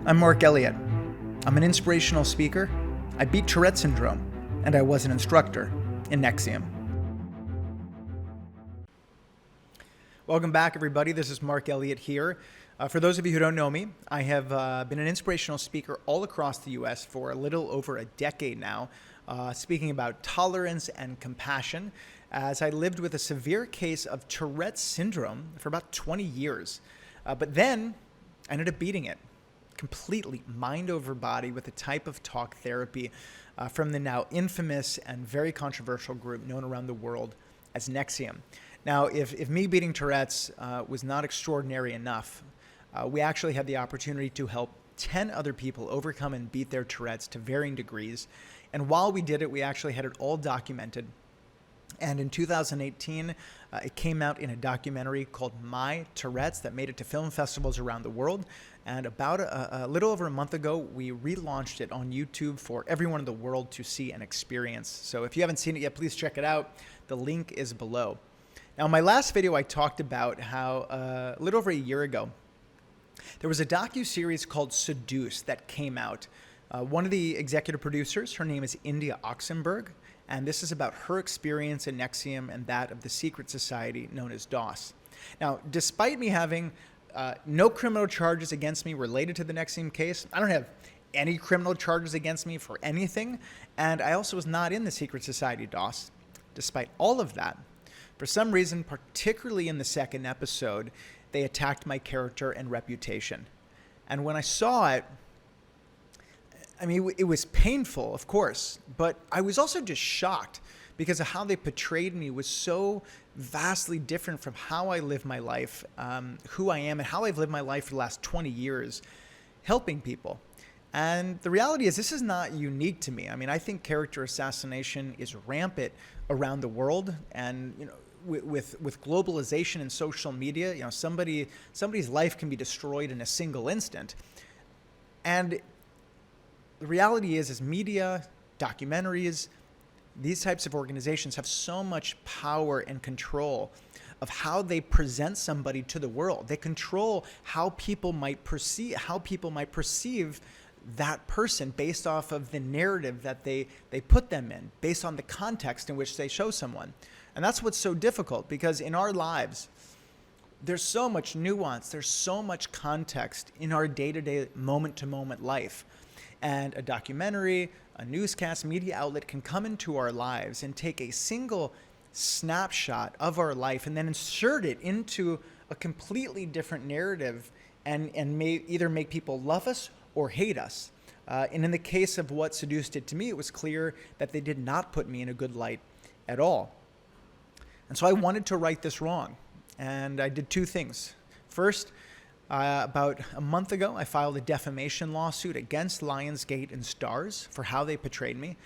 I'm Marc Elliot. I'm an inspirational speaker. I beat Tourette syndrome, and I was an instructor in Nexium. Welcome back, everybody. This is Marc Elliot here. For those of you who don't know me, I have been an inspirational speaker all across the U.S. for a little over a decade now, speaking about tolerance and compassion, as I lived with a severe case of Tourette syndrome for about 20 years. But then I ended up beating it completely, mind over body, with a type of talk therapy from the now infamous and very controversial group known around the world as Nexium. Now, if me beating Tourette's was not extraordinary enough, we actually had the opportunity to help 10 other people overcome and beat their Tourette's to varying degrees. And while we did it, we actually had it all documented. And in 2018, it came out in a documentary called My Tourette that made it to film festivals around the world. And about a little over a month ago, we relaunched it on YouTube for everyone in the world to see and experience. So if you haven't seen it yet, please check it out. The link is below. Now, in my last video, I talked about how a little over a year ago, there was a docuseries called Seduced that came out. One of the executive producers, her name is India Oxenberg, and this is about her experience in Nexium and that of the secret society known as DOS. Now, despite me having no criminal charges against me related to the Nexium case, I don't have any criminal charges against me for anything, and I also was not in the secret society DOS. Despite all of that, for some reason, particularly in the second episode, they attacked my character and reputation. And when I saw it, I mean, it was painful, of course, but I was also just shocked because of how they portrayed me was so vastly different from how I live my life, who I am, and how I've lived my life for the last 20 years, helping people. And the reality is, this is not unique to me. I mean, I think character assassination is rampant around the world, and with globalization and social media, somebody's life can be destroyed in a single instant. And the reality is media, documentaries, these types of organizations have so much power and control of how they present somebody to the world. They control how people might perceive that person based off of the narrative that they put them in, based on the context in which they show someone. And that's what's so difficult, because in our lives, there's so much nuance, there's so much context in our day-to-day, moment-to-moment life. And a documentary, a newscast, media outlet can come into our lives and take a single snapshot of our life and then insert it into a completely different narrative and may either make people love us or hate us. And in the case of what Seduced did to me, it was clear that they did not put me in a good light at all. And so I wanted to right this wrong. And I did two things. First, about a month ago, I filed a defamation lawsuit against Lionsgate and Starz for how they portrayed me.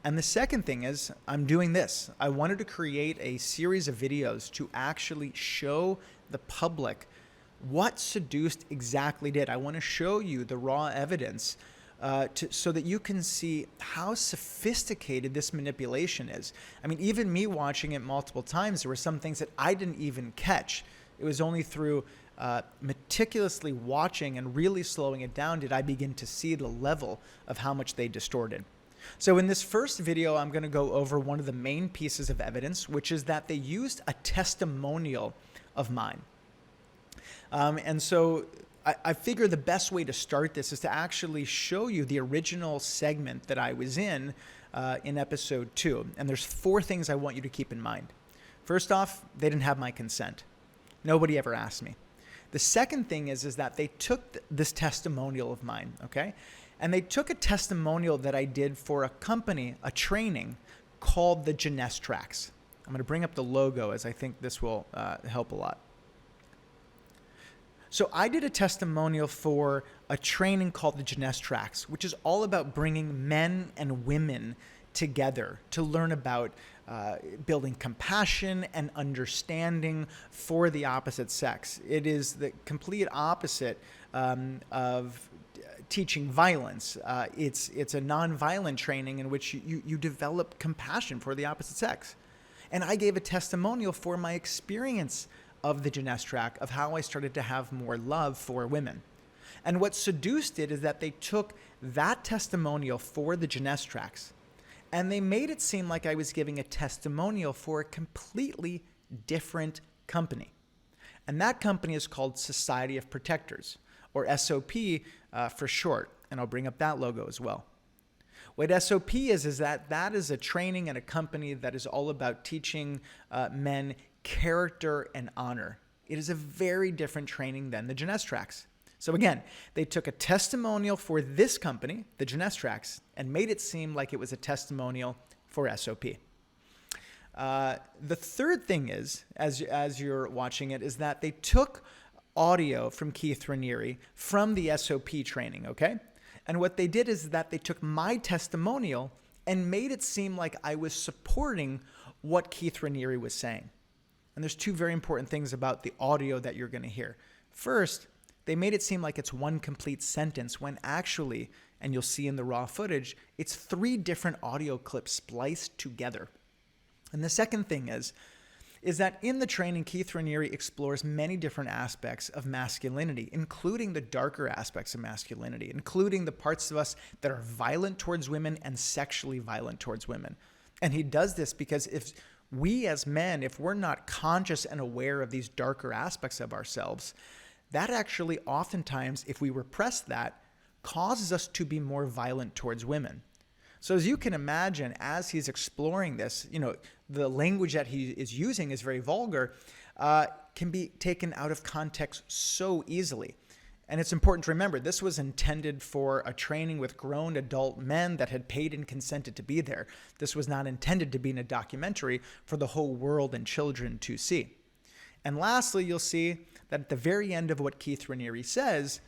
And the second thing is, I'm doing this. I wanted to create a series of videos to actually show the public what Seduced exactly did. I want to show you the raw evidence so that you can see how sophisticated this manipulation is. I mean, even me watching it multiple times, there were some things that I didn't even catch. It was only through meticulously watching and really slowing it down did I begin to see the level of how much they distorted. So in this first video, I'm going to go over one of the main pieces of evidence, which is that they used a testimonial of mine. And so I figure the best way to start this is to actually show you the original segment that I was in episode 2. And there's 4 things I want you to keep in mind. First off, they didn't have my consent. Nobody ever asked me. The second thing is that they took this testimonial of mine, okay? And they took a testimonial that I did for a company, a training called the Tracks. I'm going to bring up the logo, as I think this will help a lot. So I did a testimonial for a training called the Tracks, which is all about bringing men and women together to learn about building compassion and understanding for the opposite sex. It is the complete opposite of teaching violence. It's a nonviolent training in which you develop compassion for the opposite sex. And I gave a testimonial for my experience of the Track, of how I started to have more love for women. And what Seduced did is that they took that testimonial for the Genestracks and they made it seem like I was giving a testimonial for a completely different company. And that company is called Society of Protectors, or SOP for short. And I'll bring up that logo as well. What SOP is that is a training and a company that is all about teaching men character and honor. It is a very different training than the Genestracks. So again, they took a testimonial for this company, the Genestracks, and made it seem like it was a testimonial for SOP. The third thing is, as you're watching it, is that they took audio from Keith Raniere from the SOP training, okay? And what they did is that they took my testimonial and made it seem like I was supporting what Keith Raniere was saying. And there's two very important things about the audio that you're going to hear. First, they made it seem like it's one complete sentence when actually, and you'll see in the raw footage, it's 3 different audio clips spliced together. And the second thing is that in the training, Keith Raniere explores many different aspects of masculinity, including the darker aspects of masculinity, including the parts of us that are violent towards women and sexually violent towards women. And he does this because if we as men, if we're not conscious and aware of these darker aspects of ourselves, that actually oftentimes, if we repress that, causes us to be more violent towards women. So as you can imagine, as he's exploring this, the language that he is using is very vulgar, can be taken out of context so easily. And it's important to remember, this was intended for a training with grown adult men that had paid and consented to be there. This was not intended to be in a documentary for the whole world and children to see. And lastly, you'll see that at the very end of what Keith Raniere says,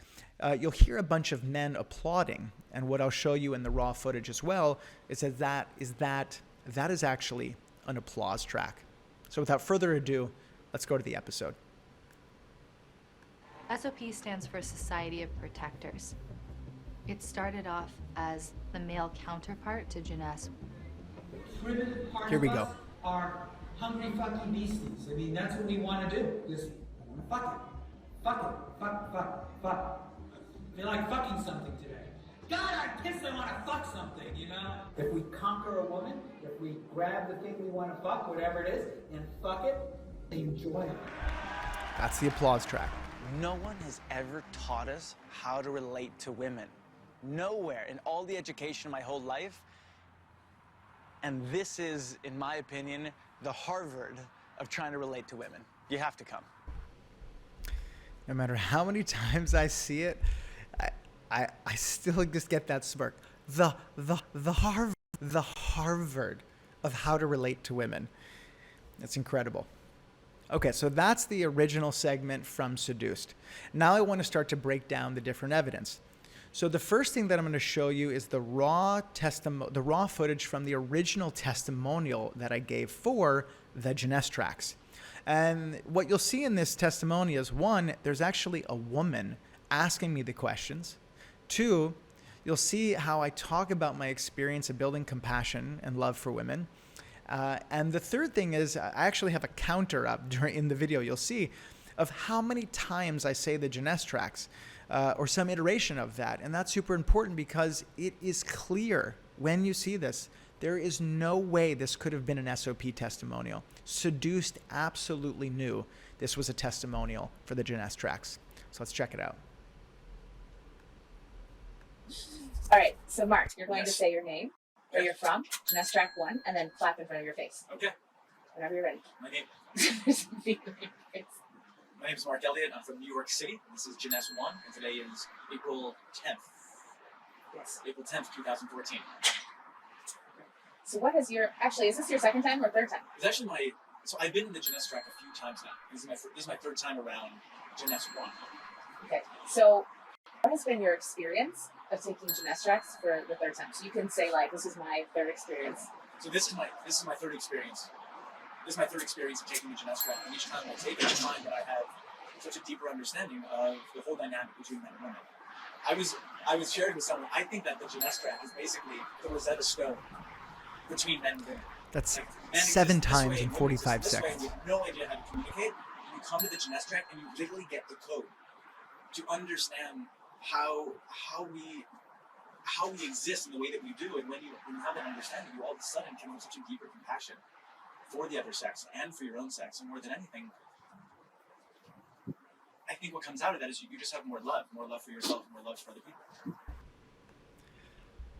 you'll hear a bunch of men applauding. And what I'll show you in the raw footage as well is that is actually an applause track. So without further ado, let's go to the episode. SOP stands for Society of Protectors. It started off as the male counterpart to Jeunesse. Primitive part Here we of go. us are hungry fucking beasties. I mean, that's what we want to do. Just fuck it. Fuck. I feel like fucking something today. God, I'm pissed I want to fuck something, If we conquer a woman, if we grab the thing we want to fuck, whatever it is, and fuck it, enjoy it. That's the applause track. No one has ever taught us how to relate to women. Nowhere in all the education of my whole life. And this is, in my opinion, the Harvard of trying to relate to women. You have to come. No matter how many times I see it, I still just get that smirk. The Harvard of how to relate to women. That's incredible. Okay, so that's the original segment from Seduced. Now I want to start to break down the different evidence. So the first thing that I'm going to show you is the raw footage from the original testimonial that I gave for the Genestracks. And what you'll see in this testimony is, 1, there's actually a woman asking me the questions. 2, you'll see how I talk about my experience of building compassion and love for women. And the third thing is I actually have a counter up in the video, you'll see, of how many times I say the Genestracks, or some iteration of that. And that's super important because it is clear when you see this, there is no way this could have been an SOP testimonial. Seduced absolutely knew this was a testimonial for the Genestracks. So let's check it out. All right, so Mark, you're going to say your name, where you're from, Genestrack 1, and then clap in front of your face. Okay. Whenever you're ready. My name is Marc Elliot. I'm from New York City. This is Jeunesse 1, and today is April 10th. Yes. April 10th, 2014. So what has your, actually, is this your second time or third time? It's actually so I've been in the Jeunesse track a few times now. This is my third time around Jeunesse 1. Okay, so what has been your experience of taking Genestracks for the third time? So you can say, like, this is my third experience. So this is my third experience. This is my third experience of taking the Jeunesse track, and each time I take it, I find that I have such a deeper understanding of the whole dynamic between men and women. I was sharing with someone, I think that the Jeunesse track is basically the Rosetta Stone between men and women. That's like, men 7 exist times way, in women 45 exist this way, seconds. and you have no idea how to communicate. You come to the Jeunesse track and you literally get the code to understand how we exist in the way that we do, and when you have that understanding, you all of a sudden can have such a deeper compassion for the other sex and for your own sex, and more than anything, I think what comes out of that is you just have more love for yourself, more love for other people.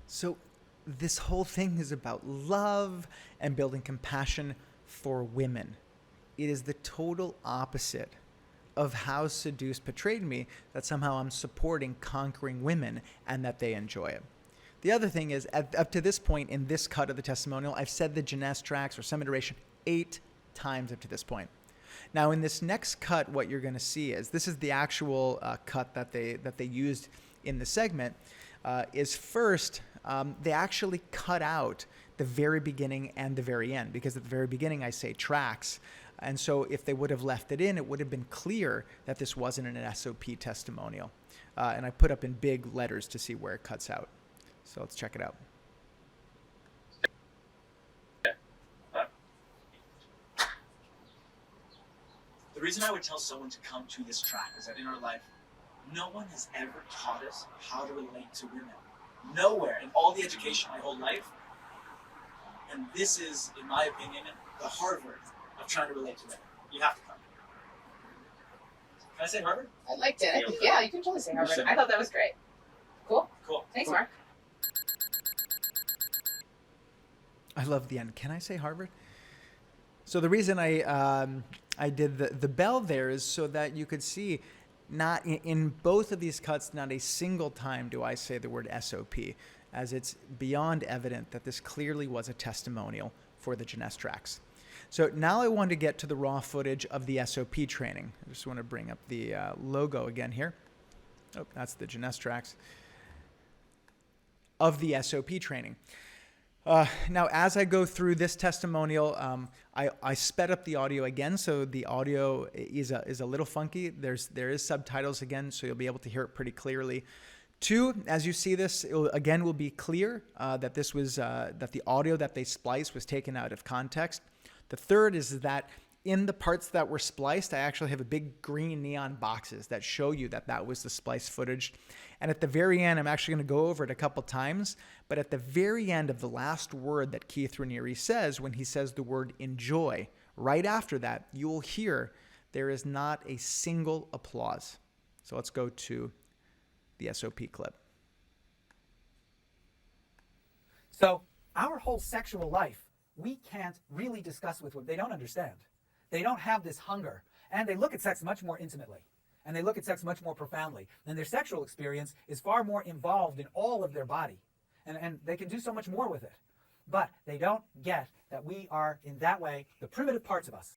So this whole thing is about love and building compassion for women. It is the total opposite of how Seduced portrayed me, that somehow I'm supporting conquering women and that they enjoy it. The other thing is, up to this point in this cut of the testimonial, I've said the Jeunesse tracks or some iteration 8 times up to this point. Now, in this next cut, what you're going to see is, this is the actual cut that they used in the segment, is first, they actually cut out the very beginning and the very end, because at the very beginning I say tracks. And so if they would have left it in, it would have been clear that this wasn't an SOP testimonial. And I put up in big letters to see where it cuts out. So let's check it out. The reason I would tell someone to come to this track is that in our life, no one has ever taught us how to relate to women. Nowhere in all the education my whole life. And this is, in my opinion, the Harvard of trying to relate to women. You have to come. Can I say Harvard? I liked it. Yeah, you can totally say Harvard. I thought that was great. Cool. Cool. Thanks, Mark. I love the end. Can I say Harvard? So the reason I did the bell there is so that you could see, not in both of these cuts, not a single time do I say the word SOP, as it's beyond evident that this clearly was a testimonial for the Jeunesse tracks. So now I want to get to the raw footage of the SOP training. I just want to bring up the logo again here. Oh, that's the Jeunesse tracks of the SOP training. Now, as I go through this testimonial, I sped up the audio again, so the audio is a little funky. There is subtitles again, so you'll be able to hear it pretty clearly. 2, as you see this, it will be clear that this was that the audio that they spliced was taken out of context. The third is that in the parts that were spliced, I actually have a big green neon boxes that show you that that was the spliced footage. And at the very end, I'm actually going to go over it a couple times, but at the very end of the last word that Keith Raniere says, when he says the word enjoy, right after that, you will hear there is not a single applause. So let's go to the SOP clip. So our whole sexual life, we can't really discuss with women. They don't understand. They don't have this hunger. And they look at sex much more intimately. And they look at sex much more profoundly. And their sexual experience is far more involved in all of their body. And they can do so much more with it. But they don't get that we are, in that way, the primitive parts of us.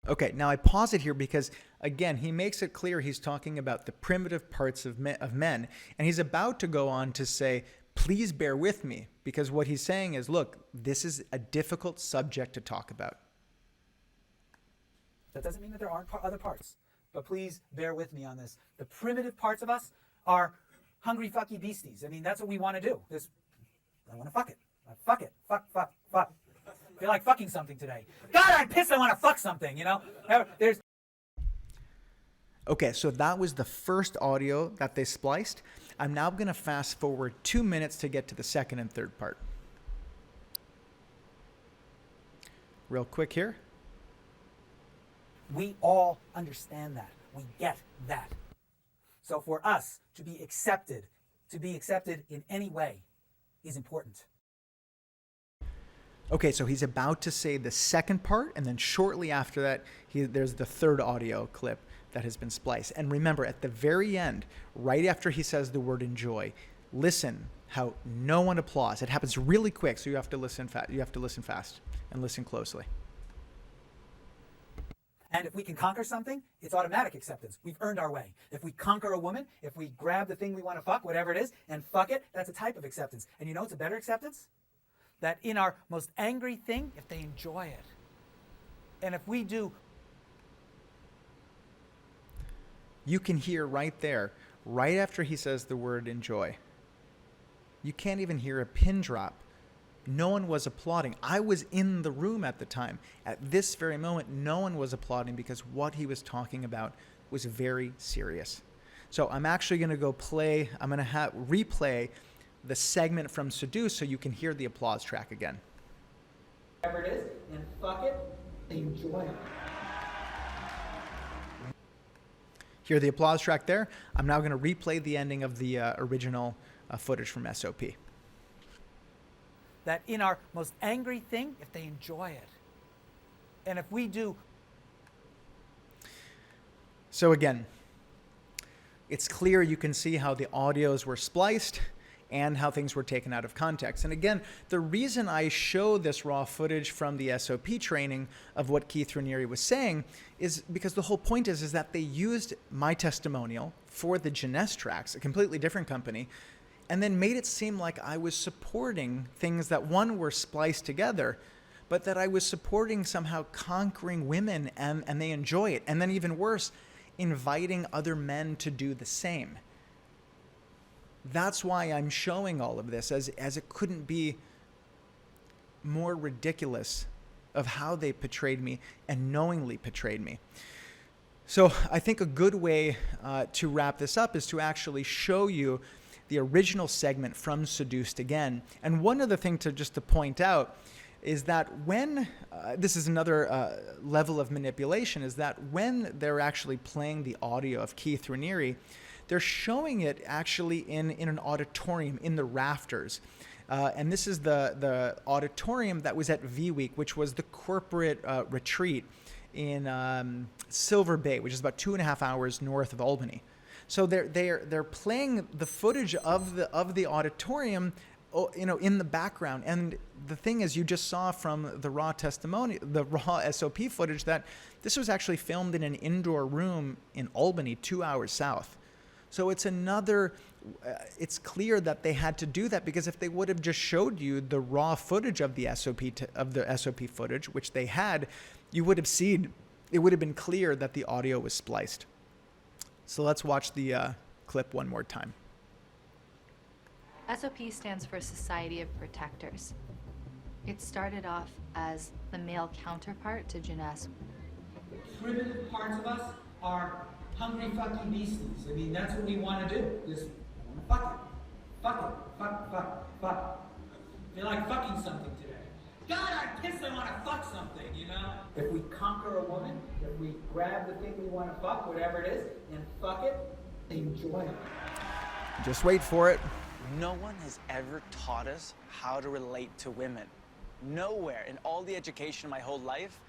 Okay, now I pause it here because, again, he makes it clear he's talking about the primitive parts of men. And he's about to go on to say, please bear with me, because what he's saying is, look, this is a difficult subject to talk about. That doesn't mean that there aren't other parts, but please bear with me on this. The primitive parts of us are hungry, fucky beasties. I mean, that's what we want to do. I want to fuck it. Fuck it. Fuck. I feel like fucking something today. God, I'm pissed. I want to fuck something, you know? Okay, so that was the first audio that they spliced. I'm now going to fast forward 2 minutes to get to the second and third part. Real quick here. We all understand that. We get that. So for us to be accepted in any way is important. Okay, so he's about to say the second part, and then shortly after that, there's the third audio clip that has been spliced. And remember, at the very end, right after he says the word enjoy, listen how no one applauds. It happens really quick, so you have to listen fast and listen closely. And if we can conquer something, it's automatic acceptance. We've earned our way. If we conquer a woman, if we grab the thing we want to fuck, whatever it is, and fuck it, that's a type of acceptance. And you know what's a better acceptance? That in our most angry thing, if they enjoy it. And if we do... You can hear right there, right after he says the word enjoy. You can't even hear a pin drop. No one was applauding. I was in the room at the time. At this very moment, no one was applauding because what he was talking about was very serious. So I'm actually going to go play, I'm going to replay the segment from Seduced so you can hear the applause track again. Whatever it is, and fuck it, enjoy it. Hear the applause track there. I'm now going to replay the ending of the original footage from SOP. That in our most angry thing, if they enjoy it. And if we do. So again, it's clear you can see how the audios were spliced and how things were taken out of context. And again, the reason I show this raw footage from the SOP training of what Keith Raniere was saying is because the whole point is that they used my testimonial for the Jeunesse tracks, a completely different company, and then made it seem like I was supporting things that, one, were spliced together, but that I was supporting somehow conquering women and they enjoy it. And then even worse, inviting other men to do the same. That's why I'm showing all of this, as it couldn't be more ridiculous of how they portrayed me and knowingly portrayed me. So I think a good way to wrap this up is to actually show you the original segment from Seduced again. And one other thing to point out is that when, this is another level of manipulation, is that when they're actually playing the audio of Keith Raniere, they're showing it actually in an auditorium in the rafters. And this is the auditorium that was at V-Week, which was the corporate retreat in Silver Bay, which is about 2.5 hours north of Albany. So they're playing the footage of the auditorium, in the background. And the thing is, you just saw from the raw testimony, the raw SOP footage, that this was actually filmed in an indoor room in Albany, 2 hours south. So it's it's clear that they had to do that, because if they would have just showed you the raw footage of the SOP footage, which they had, you would have seen, it would have been clear that the audio was spliced. So let's watch the clip one more time. SOP stands for Society of Protectors. It started off as the male counterpart to Jeunesse. Primitive parts of us are hungry fucking beasties. I mean, that's what we want to do. Just fuck it. Fuck it. Fuck. Feel like fucking something today. God, I'm pissed I want to fuck something, you know? If we conquer a woman, if we grab the thing we want to fuck, whatever it is, and fuck it, enjoy it. Just wait for it. No one has ever taught us how to relate to women. Nowhere in all the education of my whole life.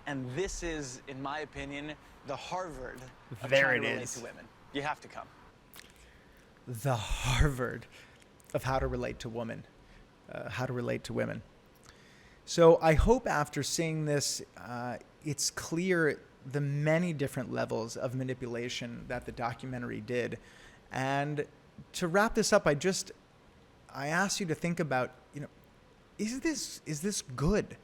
And this is, in my opinion, the Harvard of There trying it to relate is. to women. You have to come. The Harvard of how to relate to women. So I hope after seeing this, it's clear the many different levels of manipulation that the documentary did. And to wrap this up, I asked you to think about, is this good?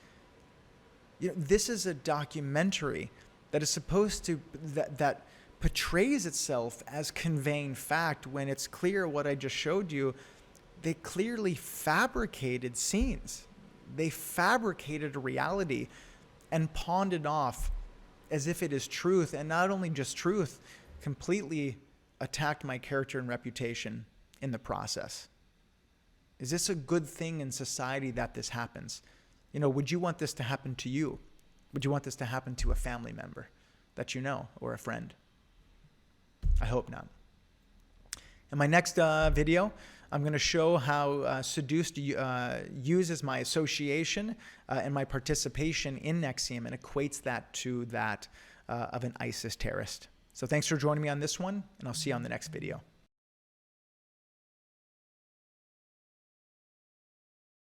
This is a documentary that is supposed to, that portrays itself as conveying fact, when it's clear what I just showed you, they clearly fabricated scenes. They fabricated a reality and pawned it off as if it is truth, and not only just truth, completely attacked my character and reputation in the process. Is this a good thing in society that this happens? Would you want this to happen to you? Would you want this to happen to a family member that you know, or a friend? I hope not. In my next video, I'm going to show how Seduced uses my association and my participation in Nexium and equates that to that of an ISIS terrorist. So thanks for joining me on this one, and I'll see you on the next video.